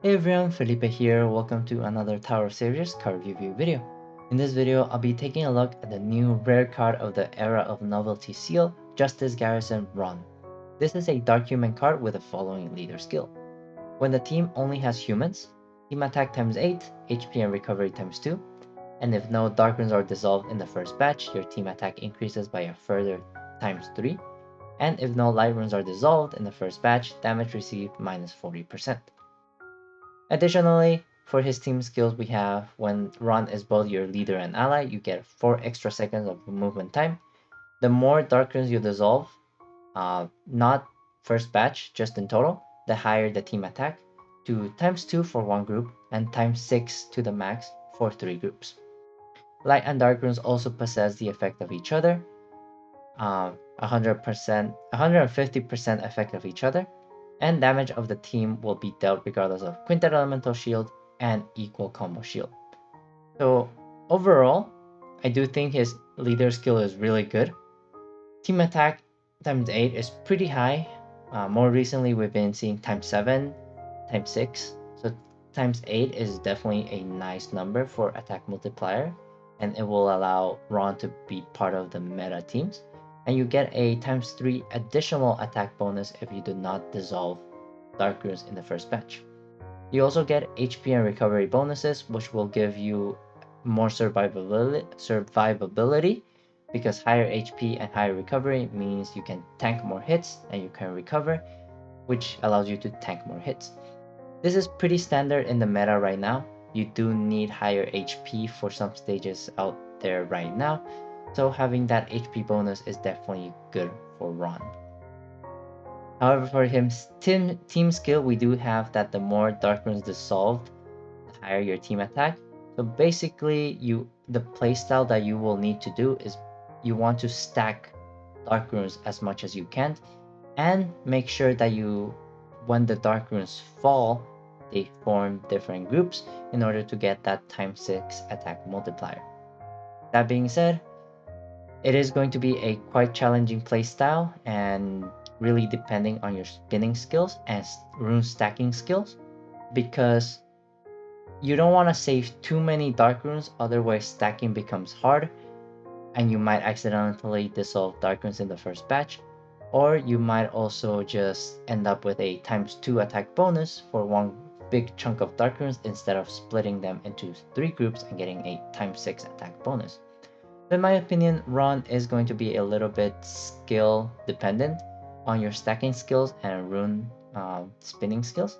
Hey everyone, Felipe here. Welcome to another Tower Series card review video. In this video, I'll be taking a look at the new rare card of the Era of Novelty seal, Justice Garrison Run. This is a Dark Human card with the following leader skill. When the team only has humans, team attack times 8, HP and recovery times 2, and if no Dark Runes are dissolved in the first batch, your team attack increases by a further times 3, and if no Light Runes are dissolved in the first batch, damage received minus 40%. Additionally, for his team skills, we have when Ron is both your leader and ally, you get 4 extra seconds of movement time. The more Dark Runes you dissolve, not first batch, just in total, the higher the team attack, to times 2 for one group and times 6 to the max for 3 groups. Light and Dark Runes also possess the effect of each other, 100%, 150% effect of each other, and damage of the team will be dealt regardless of Quintet Elemental Shield and Equal Combo Shield. So overall, I do think his leader skill is really good. Team attack times 8 is pretty high. More recently, we've been seeing times 7, times 6. So times 8 is definitely a nice number for attack multiplier, and it will allow Ron to be part of the meta teams. And you get a times 3 additional attack bonus if you do not dissolve Dark Runes in the first batch. You also get HP and recovery bonuses, which will give you more survivability because higher HP and higher recovery means you can tank more hits and you can recover, which allows you to tank more hits. This is pretty standard in the meta right now. You do need higher HP for some stages out there right now, so having that HP bonus is definitely good for Ron. However, for his team skill, we do have that the more Dark Runes dissolved, the higher your team attack. So basically, the playstyle that you will need to do is you want to stack Dark Runes as much as you can, and make sure that when the Dark Runes fall, they form different groups in order to get that times 6 attack multiplier. That being said, it is going to be a quite challenging playstyle and really depending on your spinning skills and rune stacking skills, because you don't want to save too many Dark Runes, otherwise stacking becomes hard and you might accidentally dissolve Dark Runes in the first batch, or you might also just end up with a times 2 attack bonus for one big chunk of Dark Runes instead of splitting them into 3 groups and getting a times 6 attack bonus. In my opinion, Ron is going to be a little bit skill dependent on your stacking skills and rune spinning skills.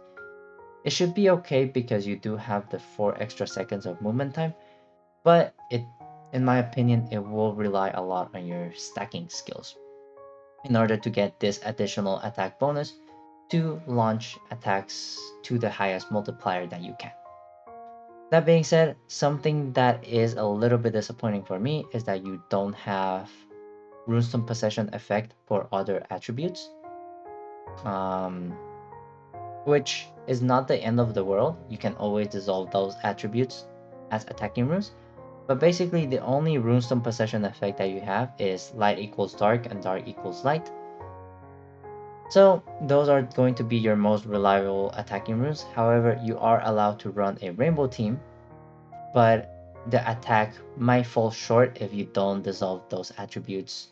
It should be okay because you do have the 4 extra seconds of movement time, but in my opinion, it will rely a lot on your stacking skills in order to get this additional attack bonus to launch attacks to the highest multiplier that you can. That being said, something that is a little bit disappointing for me is that you don't have Runestone Possession effect for other attributes, which is not the end of the world. You can always dissolve those attributes as attacking runes, but basically the only Runestone Possession effect that you have is light equals dark and dark equals light. So those are going to be your most reliable attacking runes. However, you are allowed to run a rainbow team, but the attack might fall short if you don't dissolve those attributes,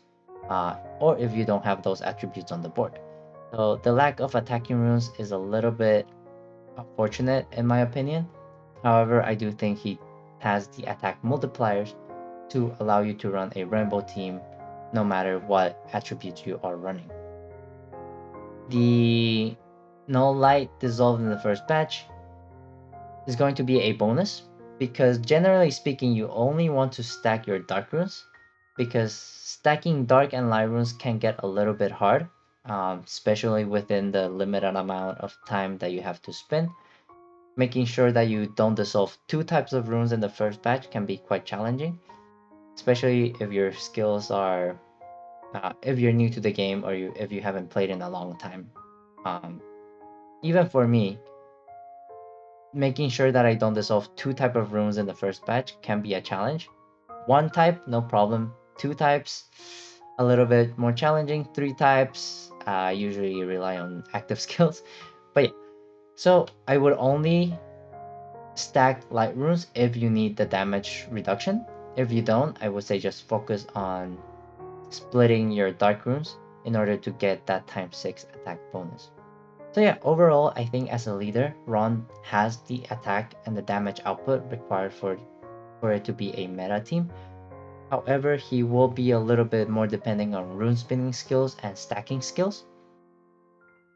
or if you don't have those attributes on the board. So the lack of attacking runes is a little bit unfortunate in my opinion. However, I do think he has the attack multipliers to allow you to run a rainbow team no matter what attributes you are running. The no light dissolved in the first batch is going to be a bonus, because generally speaking, you only want to stack your Dark Runes, because stacking Dark and Light Runes can get a little bit hard, especially within the limited amount of time that you have to spin. Making sure that you don't dissolve 2 types of runes in the first batch can be quite challenging, especially if your skills are, if you're new to the game or if you haven't played in a long time. Even for me, making sure that I don't dissolve 2 types of runes in the first batch can be a challenge. 1 type, no problem. 2 types, a little bit more challenging. 3 types, usually rely on active skills. But yeah, So I would only stack light runes if you need the damage reduction. If you don't, I would say just focus on splitting your dark runes in order to get that ×6 attack bonus. So yeah, overall, I think as a leader, Ron has the attack and the damage output required for it to be a meta team. However, he will be a little bit more depending on rune spinning skills and stacking skills.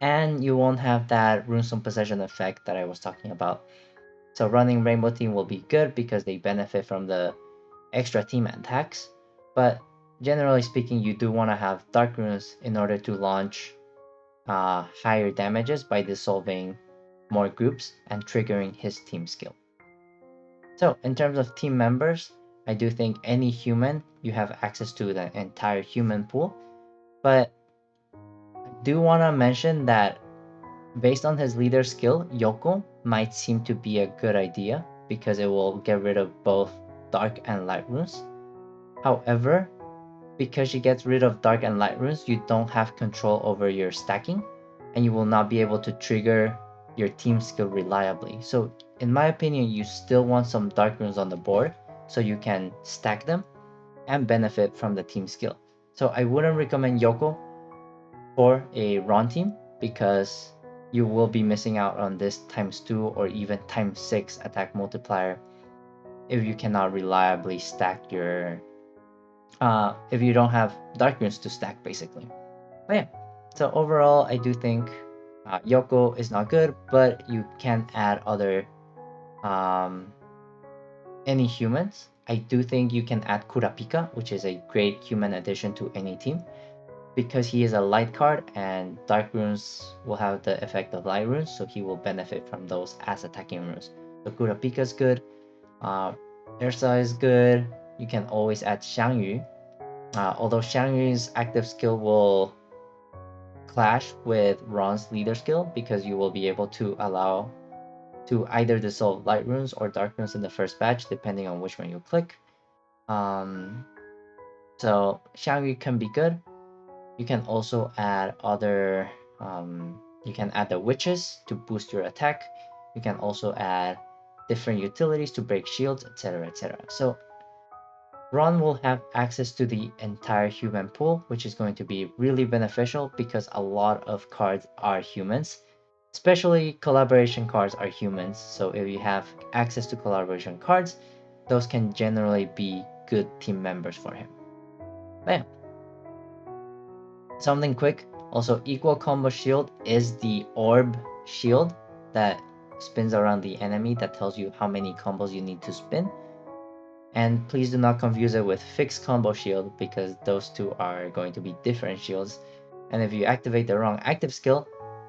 And you won't have that runestone possession effect that I was talking about. So running Rainbow Team will be good because they benefit from the extra team attacks. But generally speaking, you do want to have Dark Runes in order to launch higher damages by dissolving more groups and triggering his team skill. So in terms of team members, I do think any human, you have access to the entire human pool. But I do want to mention that based on his leader skill, Yoko might seem to be a good idea because it will get rid of both dark and light runes. However, because she gets rid of dark and light runes, you don't have control over your stacking and you will not be able to trigger your team skill reliably. So in my opinion, you still want some dark runes on the board so you can stack them and benefit from the team skill. So I wouldn't recommend Yoko for a Ron team because you will be missing out on this ×2 or even ×6 attack multiplier if you cannot reliably stack your if you don't have dark runes to stack basically. But yeah, so overall I do think Yoko is not good, but you can add other any humans. I do think you can add Kurapika, which is a great human addition to any team because he is a light card and dark runes will have the effect of light runes, so he will benefit from those as attacking runes. So Kurapika is good, Ursa is good. You can always add Xiangyu, although Xiangyu's active skill will clash with Ron's leader skill because you will be able to allow to either dissolve light runes or dark runes in the first batch depending on which one you click. So Xiangyu can be good. You can also add other, you can add the witches to boost your attack. You can also add different utilities to break shields, etc, etc. So Ron will have access to the entire human pool, which is going to be really beneficial because a lot of cards are humans. Especially collaboration cards are humans, so if you have access to collaboration cards, those can generally be good team members for him. Bam! Something quick, also equal combo shield is the orb shield that spins around the enemy that tells you how many combos you need to spin. And please do not confuse it with fixed combo shield because those two are going to be different shields. And if you activate the wrong active skill,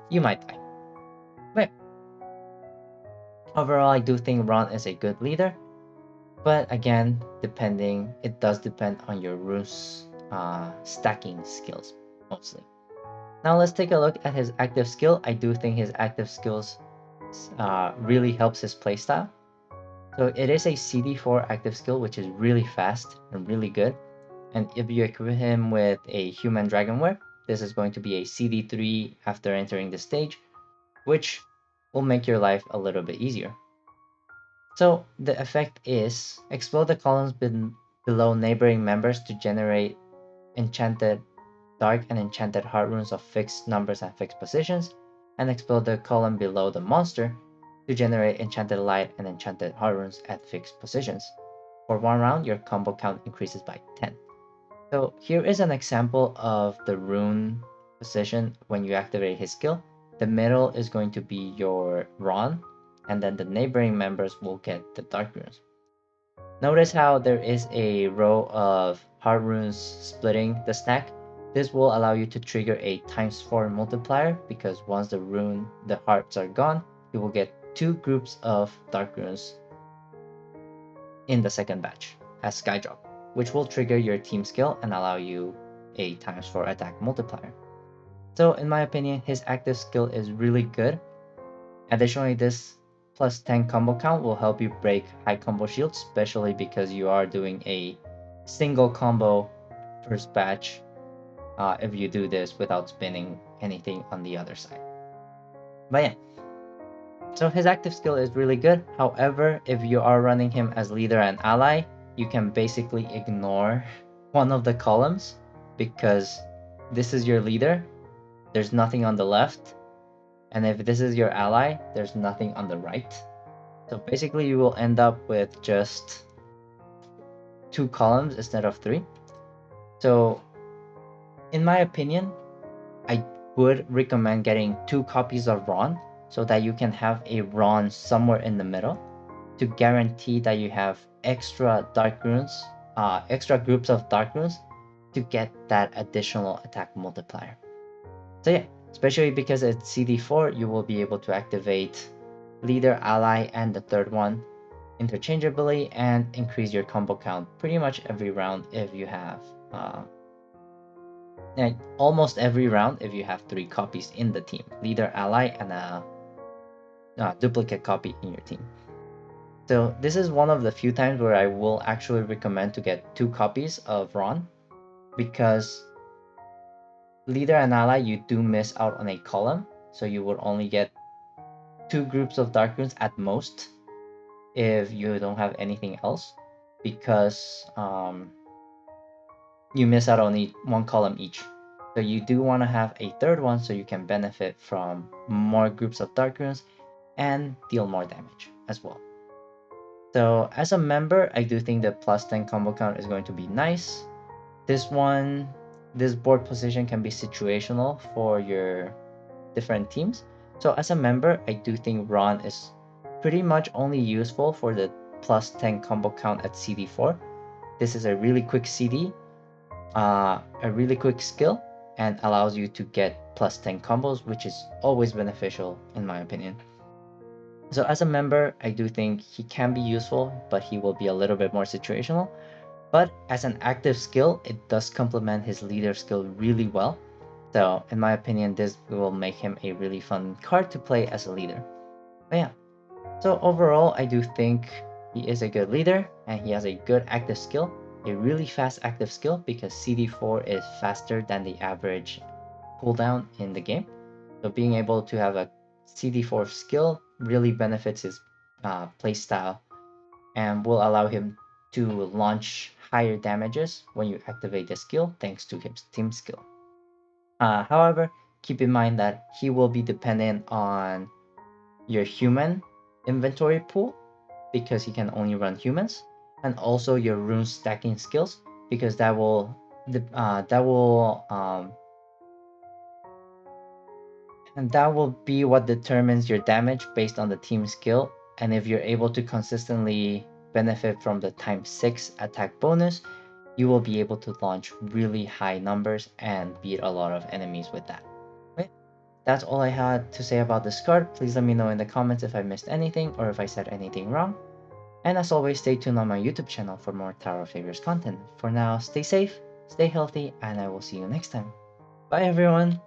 you might die. But overall, I do think Ron is a good leader. But again, it does depend on your runes stacking skills mostly. Now let's take a look at his active skill. I do think his active skills really helps his playstyle. So it is a CD4 active skill, which is really fast and really good. And if you equip him with a human dragonware, this is going to be a CD3 after entering the stage, which will make your life a little bit easier. So the effect is explode the columns below neighboring members to generate enchanted dark and enchanted heart runes of fixed numbers and fixed positions, and explode the column below the monster to generate enchanted light and enchanted heart runes at fixed positions. For one round, your combo count increases by 10. So here is an example of the rune position when you activate his skill. The middle is going to be your Ron, and then the neighboring members will get the dark runes. Notice how there is a row of heart runes splitting the stack. This will allow you to trigger a ×4 multiplier because once the hearts are gone, you will get 2 groups of dark runes in the second batch as sky drop, which will trigger your team skill and allow you a ×4 attack multiplier. So in my opinion, his active skill is really good. Additionally, this plus 10 combo count will help you break high combo shields, especially because you are doing a single combo first batch if you do this without spinning anything on the other side. But yeah, So his active skill is really good. However, if you are running him as leader and ally, you can basically ignore one of the columns because this is your leader, there's nothing on the left, and if this is your ally, there's nothing on the right. So basically you will end up with just 2 columns instead of 3. So in my opinion, I would recommend getting 2 copies of Ron so that you can have a Ron somewhere in the middle to guarantee that you have extra dark runes, extra groups of dark runes to get that additional attack multiplier. So yeah, especially because it's CD4, you will be able to activate leader, ally, and the third one interchangeably and increase your combo count pretty much every round if you have almost every round if you have 3 copies in the team, leader, ally, and a duplicate copy in your team. So this is one of the few times where I will actually recommend to get 2 copies of Ron, because leader and ally, you do miss out on a column, so you would only get 2 groups of dark runes at most if you don't have anything else, because you miss out on 1 column each. So you do want to have a third one so you can benefit from more groups of dark runes and deal more damage as well. So as a member, I do think the plus 10 combo count is going to be nice. This board position can be situational for your different teams. So as a member, I do think Ron is pretty much only useful for the plus 10 combo count at CD4. This is a really quick CD, a really quick skill, and allows you to get plus 10 combos, which is always beneficial in my opinion. So as a member, I do think he can be useful, but he will be a little bit more situational. But as an active skill, it does complement his leader skill really well. So in my opinion, this will make him a really fun card to play as a leader. But yeah, so overall, I do think he is a good leader and he has a good active skill, a really fast active skill because CD4 is faster than the average cooldown in the game. So being able to have a CD4 skill really benefits his playstyle and will allow him to launch higher damages when you activate the skill thanks to his team skill. However, keep in mind that he will be dependent on your human inventory pool because he can only run humans, and also your rune stacking skills because that will be what determines your damage based on the team skill. And if you're able to consistently benefit from the ×6 attack bonus, you will be able to launch really high numbers and beat a lot of enemies with that. Okay, that's all I had to say about this card. Please let me know in the comments if I missed anything or if I said anything wrong. And as always, stay tuned on my YouTube channel for more Tower of Favors content. For now, stay safe, stay healthy, and I will see you next time. Bye everyone!